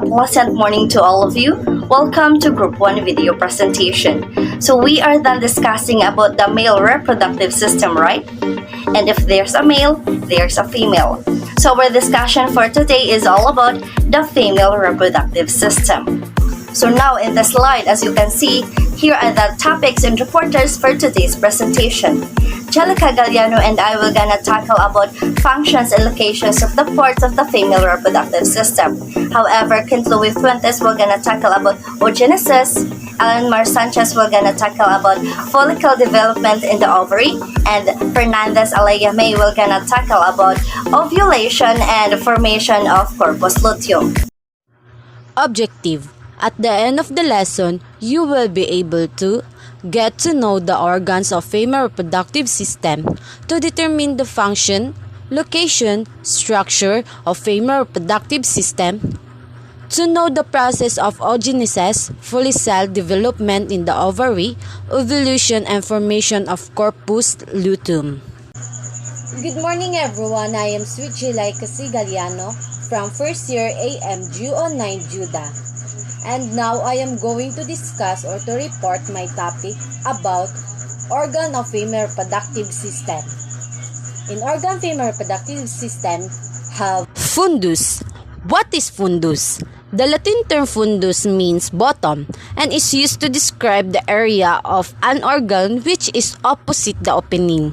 A pleasant morning to all of you. Welcome to Group 1 video presentation. So we are done discussing about the male reproductive system, right? And if there's a male, there's a female. So our discussion for today is all about the female reproductive system. So now in the slide, as you can see, here are the topics and reporters for today's presentation. Angelica Galliano and I will gonna tackle about functions and locations of the parts of the female reproductive system. However, Kent Louis Fuentes will gonna tackle about oogenesis, Alan Mar Sanchez will gonna tackle about follicle development in the ovary, and Fernandez Alaya May will gonna tackle about ovulation and formation of corpus luteum. Objective. At the end of the lesson, you will be able to get to know the organs of female reproductive system to determine the function, location, structure of female reproductive system, to know the process of oogenesis, follicle development in the ovary, ovulation and formation of corpus luteum. Good morning everyone, I am Sweet Jilay Casigaliano from first year AM G09 Juda. And now I am going to discuss or to report my topic about organ of female reproductive system. In organ female reproductive system have Fundus. What is fundus? The Latin term fundus means bottom and is used to describe the area of an organ which is opposite the opening.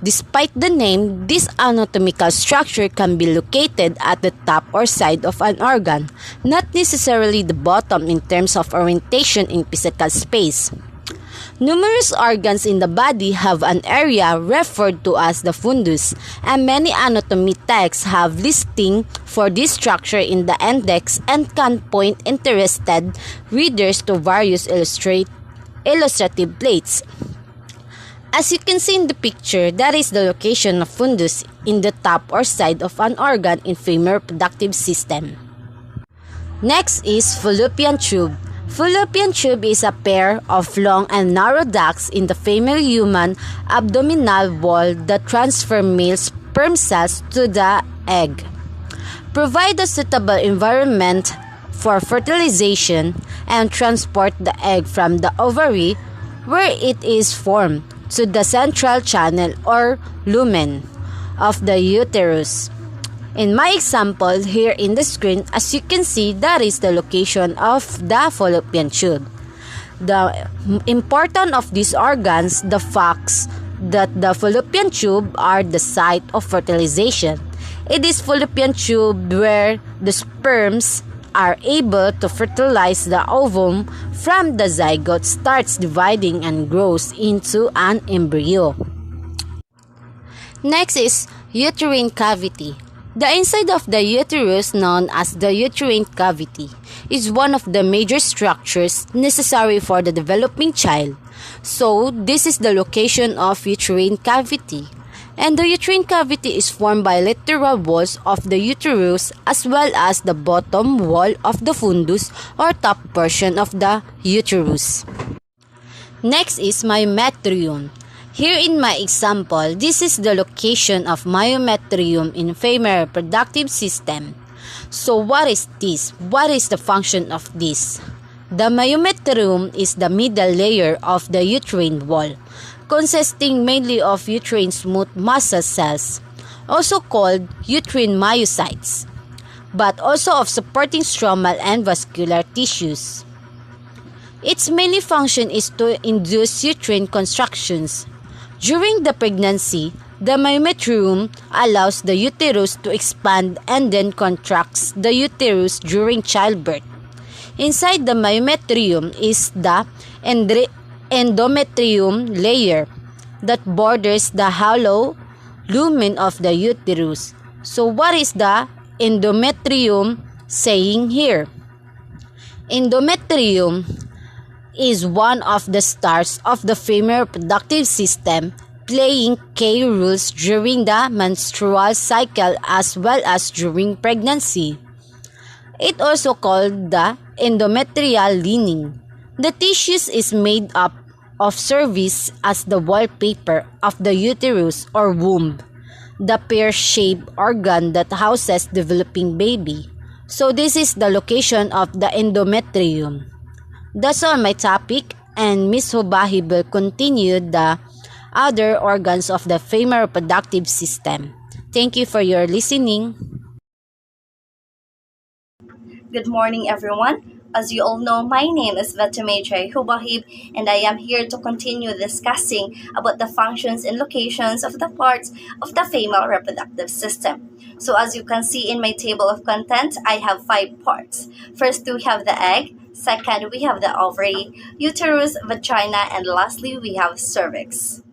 Despite the name, this anatomical structure can be located at the top or side of an organ, not necessarily the bottom in terms of orientation in physical space. Numerous organs in the body have an area referred to as the fundus, and many anatomy texts have listing for this structure in the index and can point interested readers to various illustrative plates. As you can see in the picture, that is the location of fundus in the top or side of an organ in female reproductive system. Next is fallopian tube. Fallopian tube is a pair of long and narrow ducts in the female human abdominal wall that transfer male sperm cells to the egg, provide a suitable environment for fertilization, and transport the egg from the ovary, where it is formed, to the central channel or lumen of the uterus. In my example here in the screen, as you can see, that is the location of the fallopian tube. The importance of these organs, the facts that the fallopian tube are the site of fertilization. It is fallopian tube where the sperms are able to fertilize the ovum from the zygote starts dividing and grows into an embryo. Next is uterine cavity. The inside of the uterus, known as the uterine cavity, is one of the major structures necessary for the developing child. So, this is the location of uterine cavity. And the uterine cavity is formed by lateral walls of the uterus as well as the bottom wall of the fundus or top portion of the uterus. Next is myometrium. Here in my example, this is the location of myometrium in female reproductive system. So what is this? What is the function of this? The myometrium is the middle layer of the uterine wall, consisting mainly of uterine smooth muscle cells, also called uterine myocytes, but also of supporting stromal and vascular tissues. Its main function is to induce uterine contractions. During the pregnancy, the myometrium allows the uterus to expand and then contracts the uterus during childbirth. Inside the myometrium is the endometrium layer that borders the hollow lumen of the uterus. So what is the endometrium saying here? Endometrium is one of the stars of the female reproductive system, playing key roles during the menstrual cycle as well as during pregnancy. It also called the endometrial lining. The tissues is made up of cervix as the wallpaper of the uterus or womb, the pear-shaped organ that houses developing baby. So this is the location of the endometrium. That's all my topic, and Ms. Hubahi will continue the other organs of the female reproductive system. Thank you for your listening. Good morning, everyone. As you all know, my name is Vatameja Hubahib, and I am here to continue discussing about the functions and locations of the parts of the female reproductive system. So as you can see in my table of contents, I have 5 parts. First, we have the egg. Second, we have the ovary, uterus, vagina, and lastly, we have cervix.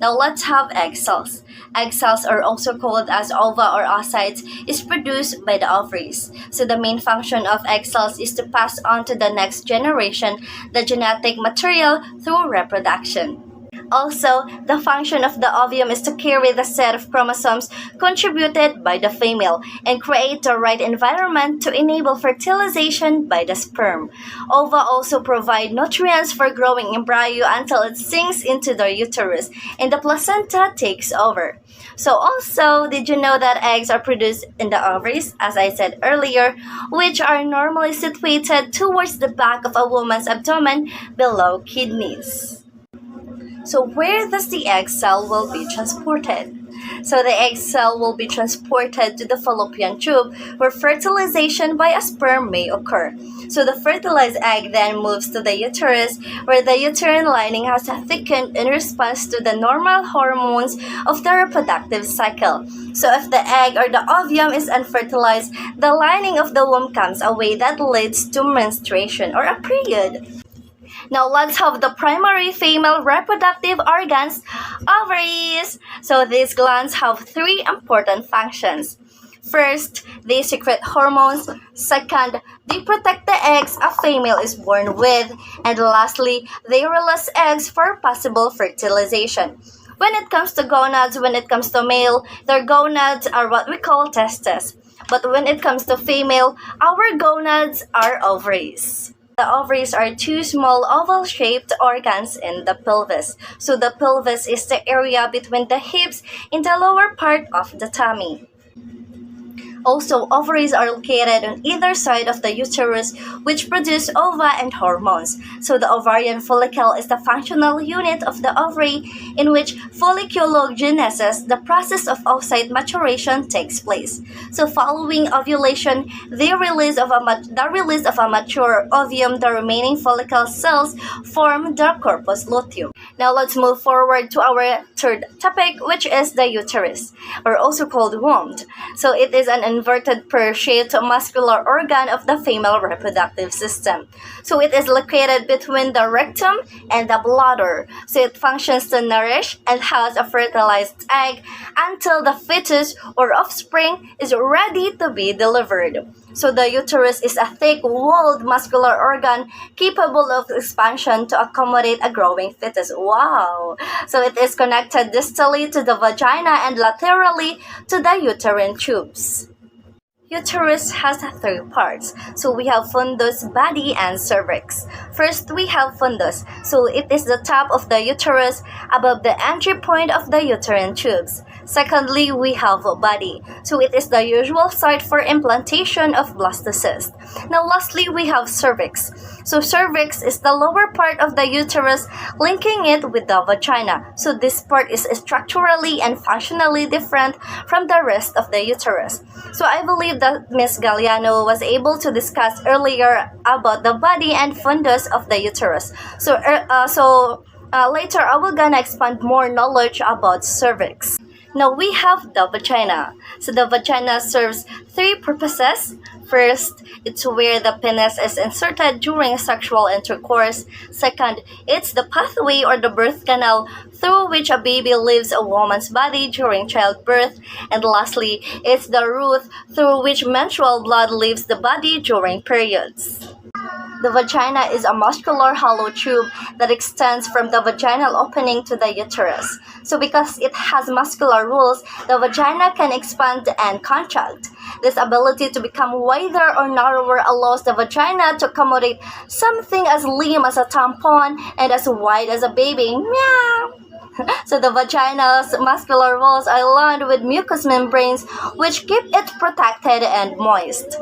Now let's have egg cells. Egg cells are also called as ova or oocytes is produced by the ovaries. So the main function of egg cells is to pass on to the next generation the genetic material through reproduction. Also, the function of the ovum is to carry the set of chromosomes contributed by the female and create the right environment to enable fertilization by the sperm. Ova also provide nutrients for growing embryo until it sinks into the uterus and the placenta takes over. So also, did you know that eggs are produced in the ovaries, as I said earlier, which are normally situated towards the back of a woman's abdomen below kidneys? So where does the egg cell will be transported? So the egg cell will be transported to the fallopian tube where fertilization by a sperm may occur. So the fertilized egg then moves to the uterus where the uterine lining has thickened in response to the normal hormones of the reproductive cycle. So if the egg or the ovum is unfertilized, the lining of the womb comes away that leads to menstruation or a period. Now let's have the primary female reproductive organs, ovaries. So these glands have 3 important functions. First, they secrete hormones. Second, they protect the eggs a female is born with. And lastly, they release eggs for possible fertilization. When it comes to gonads, when it comes to male, their gonads are what we call testes. But when it comes to female, our gonads are ovaries. The ovaries are 2 small oval-shaped organs in the pelvis. So the pelvis is the area between the hips in the lower part of the tummy. Also, ovaries are located on either side of the uterus, which produce ova and hormones. So the ovarian follicle is the functional unit of the ovary in which folliculogenesis, the process of oocyte maturation, takes place. So following ovulation, the release of a mature ovum, the remaining follicle cells form the corpus luteum. Now let's move forward to our third topic, which is the uterus, or also called womb. So it is an inverted pear-shaped muscular organ of the female reproductive system. So it is located between the rectum and the bladder. So it functions to nourish and house a fertilized egg until the fetus or offspring is ready to be delivered. So the uterus is a thick-walled muscular organ capable of expansion to accommodate a growing fetus. Wow! So it is connected distally to the vagina and laterally to the uterine tubes. Uterus has 3 parts. So we have fundus, body, and cervix. First, we have fundus. So it is the top of the uterus above the entry point of the uterine tubes. Secondly, we have body. So it is the usual site for implantation of blastocyst. Now lastly, we have cervix. So cervix is the lower part of the uterus linking it with the vagina. So this part is structurally and functionally different from the rest of the uterus. So I believe that Ms. Galliano was able to discuss earlier about the body and fundus of the uterus. So later I will gonna expand more knowledge about cervix. Now we have the vagina. So the vagina serves 3 purposes. First, it's where the penis is inserted during sexual intercourse. Second, it's the pathway or the birth canal through which a baby leaves a woman's body during childbirth. And lastly, it's the route through which menstrual blood leaves the body during periods. The vagina is a muscular hollow tube that extends from the vaginal opening to the uterus. So because it has muscular rules, the vagina can expand and contract. This ability to become wider or narrower allows the vagina to accommodate something as slim as a tampon and as wide as a baby. Meow! So the vagina's muscular walls are lined with mucous membranes which keep it protected and moist.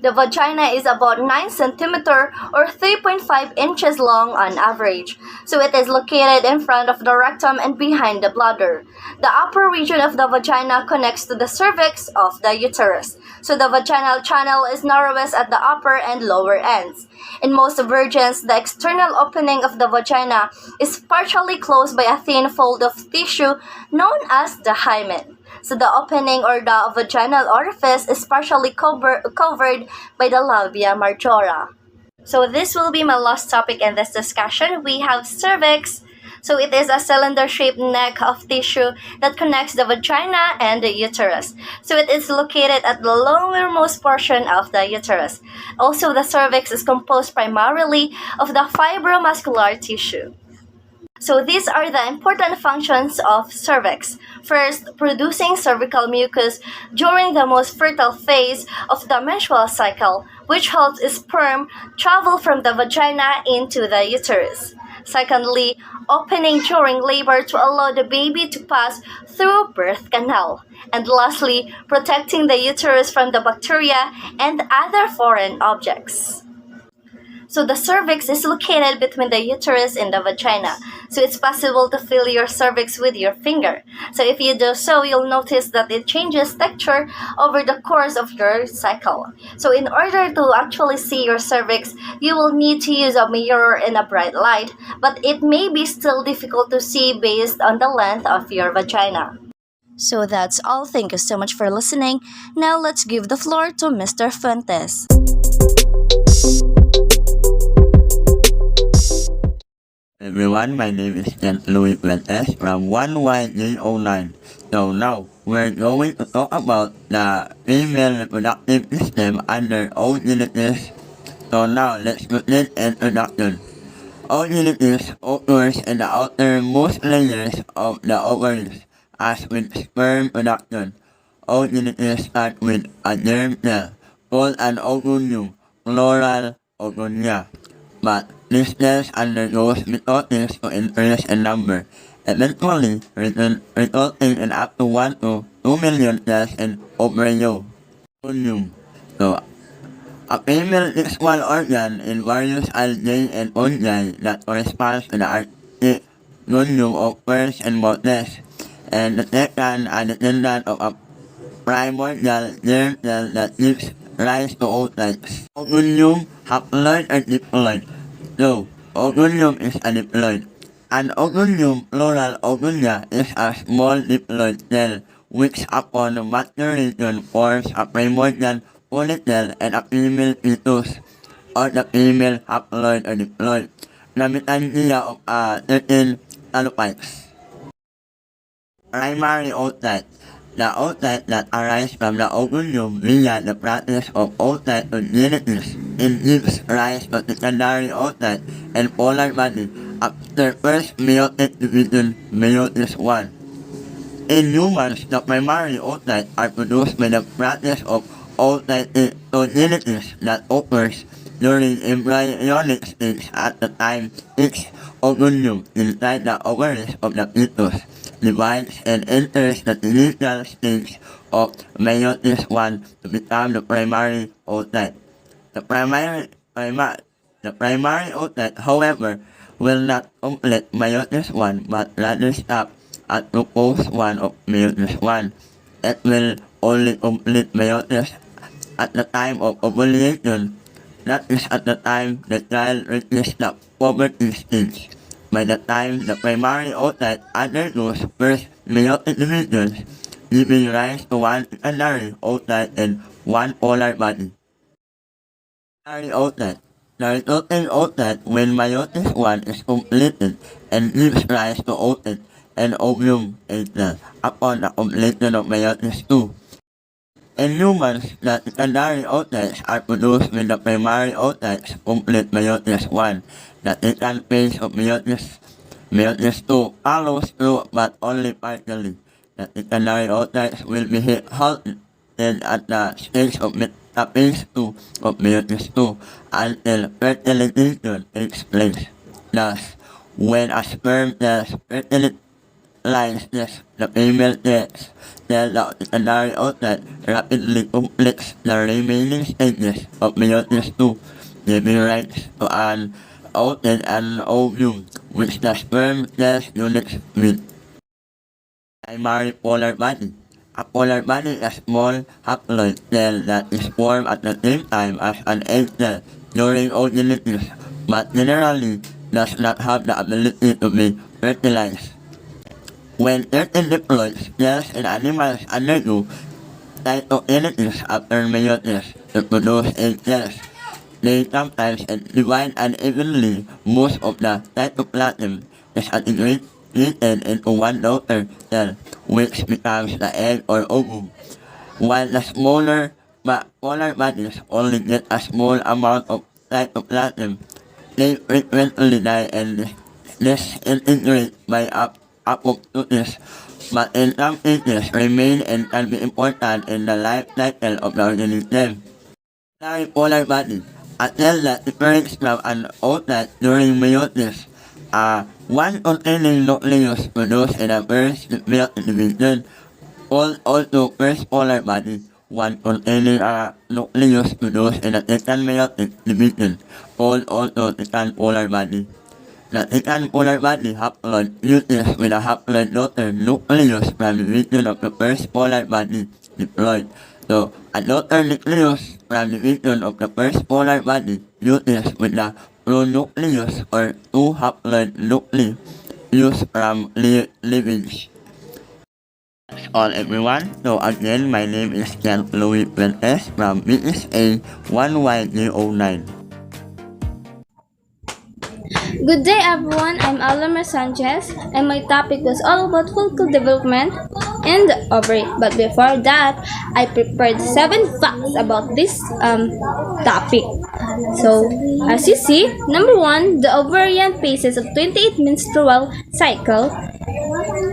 The vagina is about 9 centimeter or 3.5 inches long on average, so it is located in front of the rectum and behind the bladder. The upper region of the vagina connects to the cervix of the uterus, so the vaginal channel is narrowest at the upper and lower ends. In most virgins, the external opening of the vagina is partially closed by a thin fold of tissue known as the hymen. So the opening or the vaginal orifice is partially covered by the labia majora. So this will be my last topic in this discussion. We have cervix. So it is a cylinder-shaped neck of tissue that connects the vagina and the uterus. So it is located at the lowermost portion of the uterus. Also, the cervix is composed primarily of the fibromuscular tissue. So these are the important functions of cervix. First, producing cervical mucus during the most fertile phase of the menstrual cycle, which helps sperm travel from the vagina into the uterus. Secondly, opening during labor to allow the baby to pass through birth canal. And lastly, protecting the uterus from the bacteria and other foreign objects. So the cervix is located between the uterus and the vagina. So it's possible to feel your cervix with your finger. So if you do so, you'll notice that it changes texture over the course of your cycle. So in order to actually see your cervix, you will need to use a mirror and a bright light, but it may be still difficult to see based on the length of your vagina. So that's all. Thank you so much for listening. Now let's give the floor to Mr. Fuentes. Everyone, my name is Ken Louis Fuentes from 1YG09. So now, we're going to talk about the female reproductive system under oogynetes. So now, let's begin introduction. Oogynetes occurs in the outermost layers of the ovaries, as with sperm production. Oogynetes start with a germ cell, called an oogynium, plural oogynia. But this cell undergoes mitosis to increase in number, eventually resulting in up to 1 to 2 million cells in embryo. So, a female sexual organ in various algae and fungi that corresponds to the archaic volume occurs in bottles, and the second are dependent of a primordial germ cell that gives rise to oocytes. Oocynium haploid and diploid. So, oocynium is a diploid. An oocynium, plural oocynia, is a small diploid cell which upon maturation forms a primordial follicle and a female fetus, or the female haploid or diploid, the mitochondria of certain cellulites. Primary oocyte. The oocyte that arise from the oocynium via the process of oocytogenesis and gives rise to secondary oocyte and polar body after first meiotic division, meiosis I. In humans, the primary oocyte are produced by the process of oocytogenesis that occurs during embryonic stage at the time each oocynium inside the ovaries of the fetus divides and enters the initial stage of meiosis I to become the primary oocyte. The primary oocyte, however, will not complete meiosis I but rather stop at glucose 1 of meiosis I. It will only complete meiosis at the time of ovulation, that is at the time the child reaches the puberty stage. By the time the primary oocyte undergoes first meiotic division, giving rise to one secondary oocyte and one polar body. Primary oocyte. The resulting oocyte when meiosis I is completed and gives rise to oocyte and ovum cell upon the completion of meiosis II. In humans, the secondary oocytes are produced when the primary oocytes complete meiosis I. The second phase of meiosis II follows through but only partially. The secondary oocytes will be halted at the stage of phase II of meiosis II until fertilization takes place. Thus, when a sperm cells like this, the female takes. Then the secondary outlet rapidly completes the remaining stages of meiosis II, giving rise to an outlet and ovule, which the sperm cells units with. Primary polar body. A polar body is a small haploid cell that is formed at the same time as an egg cell during oogenesis, but generally does not have the ability to be fertilized. When certain diploid cells in animals undergo cytokinesis after meiosis to produce egg cells, they sometimes divide unevenly. Most of the cytoplasm is integrated into one daughter cell, which becomes the egg or ovum, while the smaller polar bodies only get a small amount of cytoplasm. They frequently die and disintegrate by apoptosis, but in some cases remain and can be important in the life cycle of the organism. Polar body, a cell that separates from an outlet during meiosis. One containing nucleus produced in the first meiotic division, called also first polar body. One containing a nucleus produced in the second meiotic division, called also second polar body. The second polar body haploid uses with a haploid daughter nucleus from the division of the first polar body diploid. So, a daughter nucleus from the division of the first polar body uses with the pronucleus or two haploid nuclei used from lineage. That's all everyone. So again, my name is Jan Louis Fuentes from BSA 1YG09. Good day everyone, I'm Alma Sanchez and my topic was all about follicle development in the ovary. But before that, I prepared 7 facts about this topic. So, as you see, number 1, the ovarian phases of 28 menstrual cycle.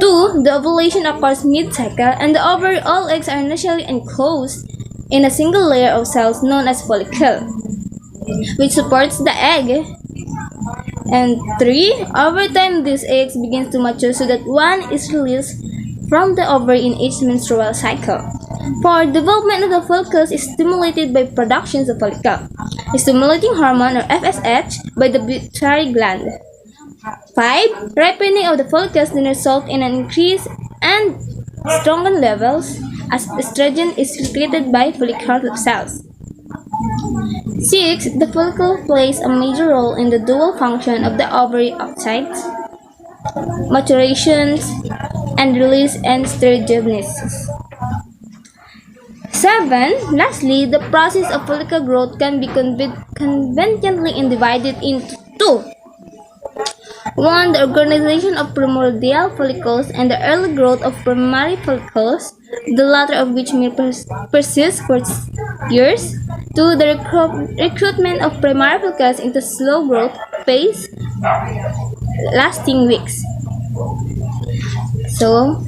2, the ovulation occurs mid-cycle and the ovary all eggs are initially enclosed in a single layer of cells known as follicle, which supports the egg. And 3, over time these eggs begin to mature so that one is released from the ovary in each menstrual cycle. 4, development of the follicles is stimulated by productions of follicle stimulating hormone or FSH by the pituitary gland. 5, ripening of the follicles then result in an increase and stronger levels as estrogen is secreted by follicular cells. 6, the follicle plays a major role in the dual function of the ovary oocytes, maturations, and release and steroidogenesis. 7, lastly, the process of follicle growth can be conveniently divided into 2. 1, the organization of primordial follicles and the early growth of primary follicles, the latter of which may persist for years. 2, the recruitment of primary follicles into slow growth phase lasting weeks. So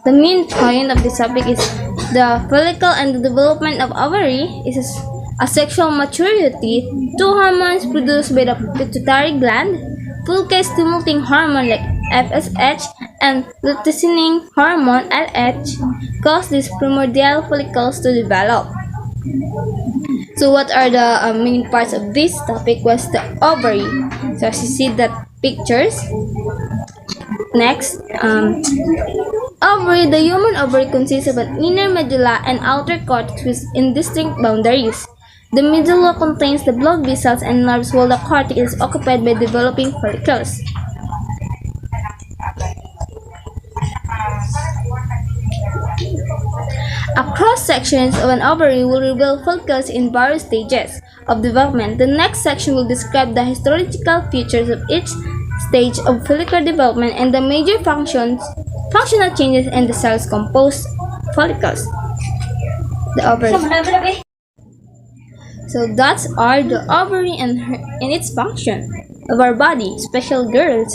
the main point of this topic is the follicle and the development of ovary is a sexual maturity. 2 hormones produced by the pituitary gland, follicle stimulating hormone like FSH and luteinizing hormone LH, cause these primordial follicles to develop. So what are the main parts of this topic was the ovary. So as you see the pictures. Next, ovary. The human ovary consists of an inner medulla and outer cortex with indistinct boundaries. The medulla contains the blood vessels and nerves while the cortex is occupied by developing follicles. A cross-section of an ovary will reveal follicles in various stages of development. The next section will describe the histological features of each stage of follicular development and the major functional changes in the cells composed follicles. The ovary. So that's are the ovary and its function of our body, especially girls.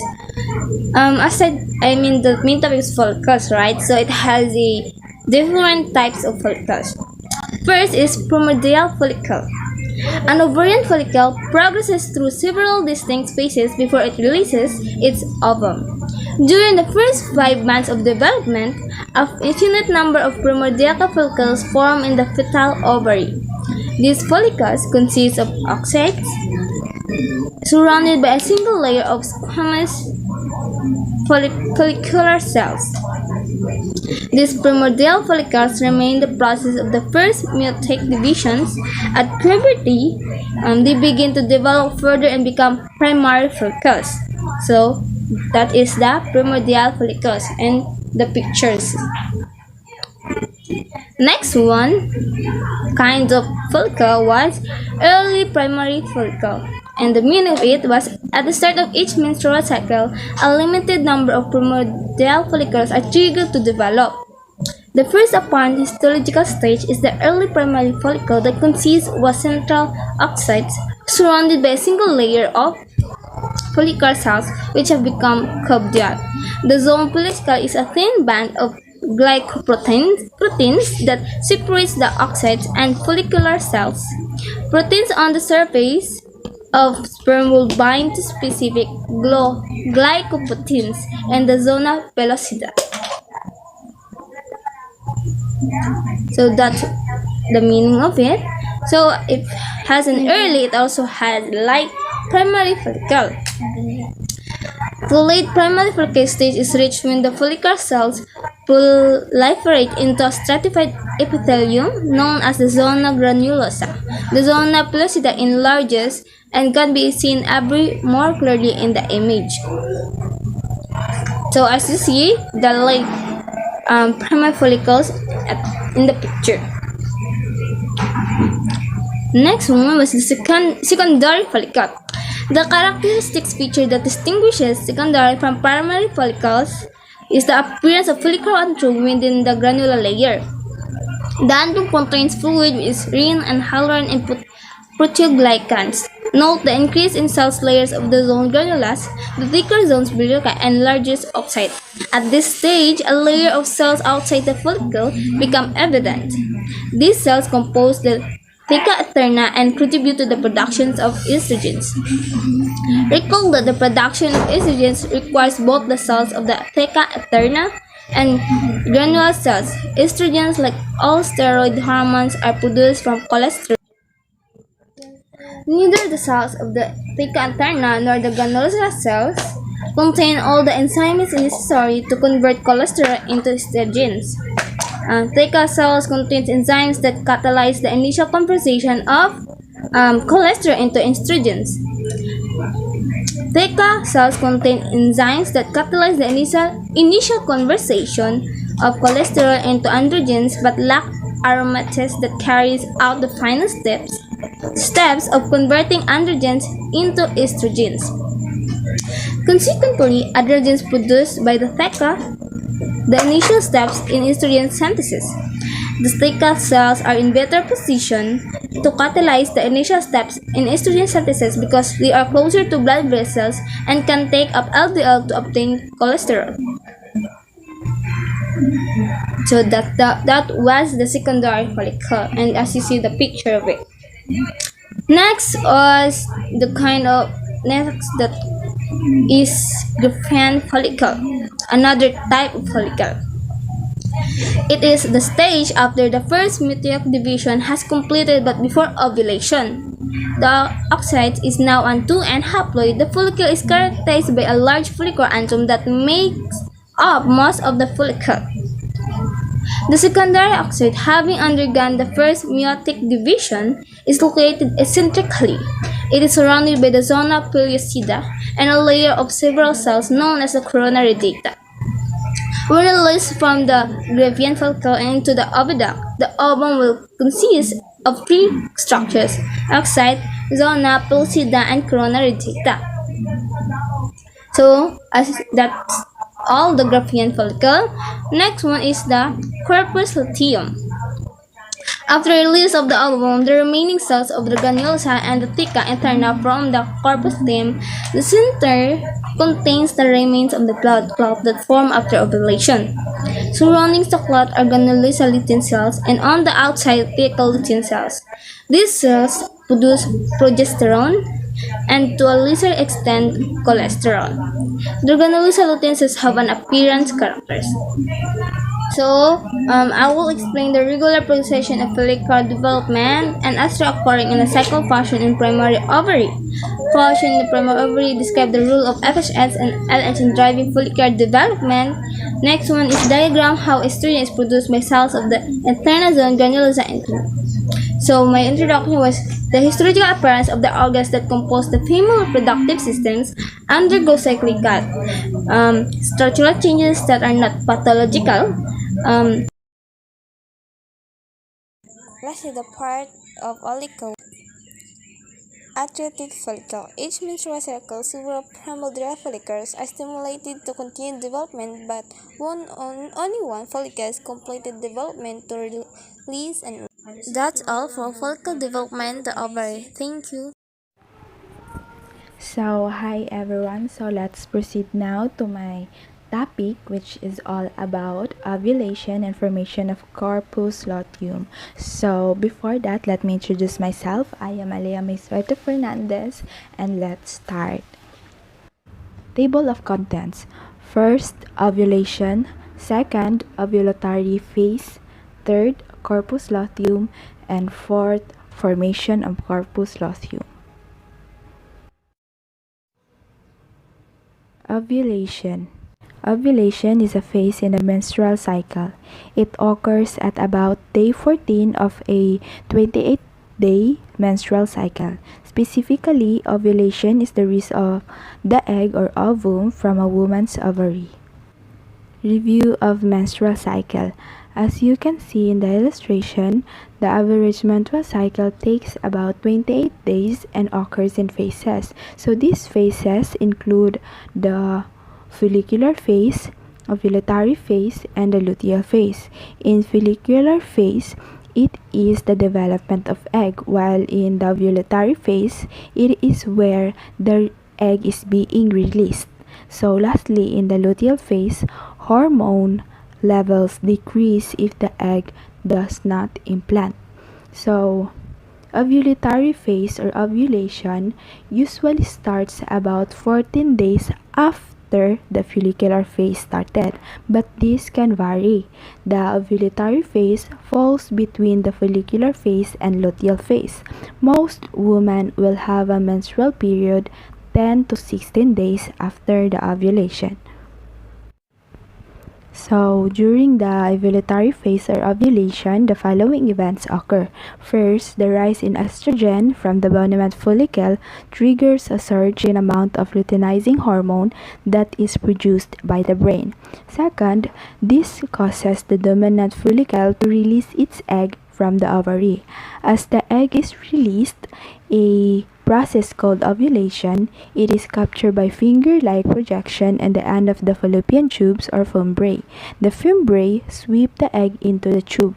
The main topic is follicles, right? So it has different types of follicles. First is primordial follicle. An ovarian follicle progresses through several distinct phases before it releases its ovum. During the first 5 months of development, a finite number of primordial follicles form in the fetal ovary. These follicles consist of oocytes surrounded by a single layer of squamous follicular cells. These primordial follicles remain the process of the first meiotic divisions. At puberty, they begin to develop further and become primary follicles. So, that is the primordial follicles and the pictures. Next one kind of follicle was early primary follicle, and the meaning of it was at the start of each menstrual cycle, a limited number of primordial follicles are triggered to develop. The first apparent histological stage is the early primary follicle that consists of central oocytes surrounded by a single layer of follicular cells which have become cuboidal. The zone follicle is a thin band of glycoproteins that separates the oocytes and follicular cells. Proteins on the surface of sperm will bind to specific glycoproteins in the zona pellucida. So that's the meaning of it. So it has an early, it also has late primary follicle. The late primary follicle stage is reached when the follicular cells proliferate into a stratified epithelium known as the zona granulosa. The zona pellucida enlarges and can be seen more clearly in the image. So as you see, the late primary follicles in the picture. Next one was the secondary follicle. The characteristic feature that distinguishes secondary from primary follicles is the appearance of follicular antrum within the granular layer. The antrum contains fluid which is serine and hyaluron and proteoglycans. Note the increase in cell layers of the zone granulas, the thicker zones below and largest oocyte. At this stage, a layer of cells outside the follicle become evident. These cells compose the theca eterna and contribute to the production of estrogens. Recall that the production of estrogens requires both the cells of the theca eterna and granular cells. Estrogens, like all steroid hormones, are produced from cholesterol. Neither the cells of the theca eterna nor the granular cells contain all the enzymes necessary to convert cholesterol into estrogens. Theca cells contain enzymes that catalyze the initial conversion of cholesterol into estrogens. Theca cells contain enzymes that catalyze the initial conversion of cholesterol into androgens but lack aromatase that carries out the final steps of converting androgens into estrogens. Consequently, androgens produced by the theca the initial steps in estrogen synthesis. The theca cells are in better position to catalyze the initial steps in estrogen synthesis because they are closer to blood vessels and can take up LDL to obtain cholesterol. So that was the secondary follicle, and as you see the picture of it. Next was the kind of that is Graafian follicle, another type of follicle. It is the stage after the first meiotic division has completed but before ovulation. The oocyte is now on 2 and haploid. The follicle is characterized by a large follicular antrum that makes up most of the follicle. The secondary oocyte, having undergone the first meiotic division, is located eccentrically. It is surrounded by the zona pellucida and a layer of several cells known as the coronary data. When released from the Graafian follicle into the oviduct, the ovum will consist of 3 structures: oocyte, zona pellucida, and coronary data. So, as that's all the Graafian follicle. Next one is the corpus luteum. After release of the ovum, the remaining cells of the granulosa and the theca eterna from the corpus luteum, the center contains the remains of the blood clot that form after ovulation. Surrounding the clot are granulosa lutein cells, and on the outside thecal lutein cells. These cells produce progesterone, and to a lesser extent, cholesterol. The granulosa luteins have an appearance characters. I will explain the regular procession of follicular development and astro occurring in a cycle fashion in primary ovary. Fashion in the primary ovary describe the role of FSH and LH in driving follicular development. Next one is diagram how estrogen is produced by cells of the internal zone granulosa intima. So my introduction was the histological appearance of the organs that compose the female reproductive systems undergo cyclical structural changes that are not pathological. Lastly, the part of follicle. Atretic follicle. Each menstrual cycle, several primordial follicles are stimulated to continue development, but only one follicle is completed development to release and. That's all for follicle development, the ovary. Thank you. So, hi everyone. So, let's proceed now to my topic, which is all about ovulation and formation of corpus luteum. So, before that, let me introduce myself. I am Alea Maisuerte Fernandez, and let's start. Table of contents. First, ovulation. Second, ovulatory phase. Third, corpus luteum. And fourth, formation of corpus luteum. Ovulation. Ovulation is a phase in the menstrual cycle. It occurs at about day 14 of a 28-day menstrual cycle. Specifically, ovulation is the release of the egg or ovum from a woman's ovary. Review of menstrual cycle. As you can see in the illustration, the average menstrual cycle takes about 28 days and occurs in phases. So these phases include the follicular phase, ovulatory phase, and the luteal phase. In follicular phase, it is the development of egg, while in the ovulatory phase, it is where the egg is being released. So lastly, in the luteal phase, hormone levels decrease if the egg does not implant. So, ovulatory phase or ovulation usually starts about 14 days after the follicular phase started, but this can vary. The ovulatory phase falls between the follicular phase and luteal phase. Most women will have a menstrual period 10 to 16 days after the ovulation. So, during the ovulatory phase or ovulation, the following events occur. First, the rise in estrogen from the dominant follicle triggers a surge in amount of luteinizing hormone that is produced by the brain. Second, this causes the dominant follicle to release its egg from the ovary. As the egg is released, a process called ovulation, it is captured by finger-like projection and the end of the fallopian tubes or fimbriae. The fimbriae sweep the egg into the tube.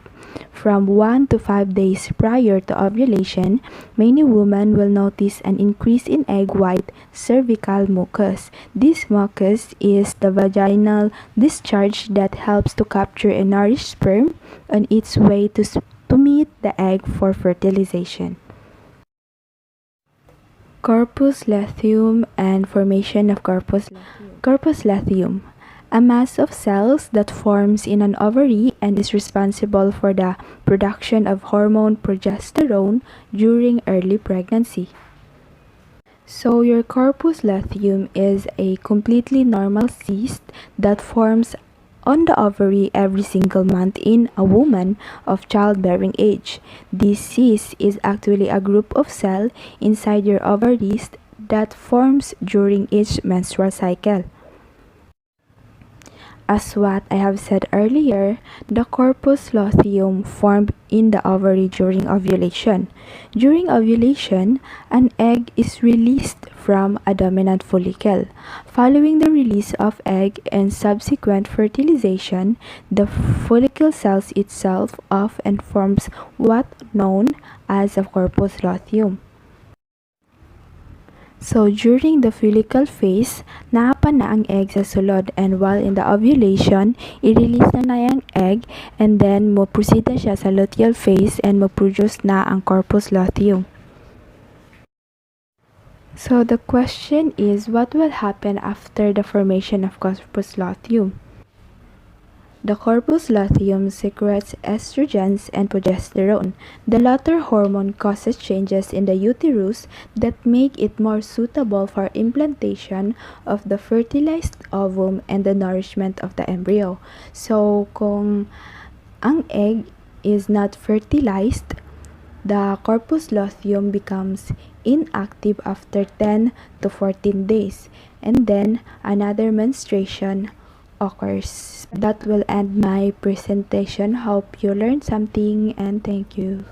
From 1 to 5 days prior to ovulation, many women will notice an increase in egg white cervical mucus. This mucus is the vaginal discharge that helps to capture and nourish sperm on its way to meet the egg for fertilization. Corpus luteum and formation of corpus luteum. Corpus luteum, a mass of cells that forms in an ovary and is responsible for the production of hormone progesterone during early pregnancy. So your corpus luteum is a completely normal cyst that forms on the ovary every single month in a woman of childbearing age. This cyst is actually a group of cells inside your ovaries that forms during each menstrual cycle. As what I have said earlier, the corpus luteum formed in the ovary during ovulation. During ovulation, an egg is released from a dominant follicle. Following the release of egg and subsequent fertilization, the follicle cells itself off and forms what known as a corpus luteum. So, during the follicle phase, naapan na ang egg sa sulod, and while in the ovulation, i-release na yung egg and then mo-proceed na siya sa luteal phase and mo-produce na ang corpus luteum. So the question is, what will happen after the formation of corpus luteum? The corpus luteum secretes estrogens and progesterone. The latter hormone causes changes in the uterus that make it more suitable for implantation of the fertilized ovum and the nourishment of the embryo. So, kung ang egg is not fertilized, the corpus luteum becomes inactive after 10 to 14 days, and then another menstruation occurs. That will end my presentation. Hope you learned something, and thank you.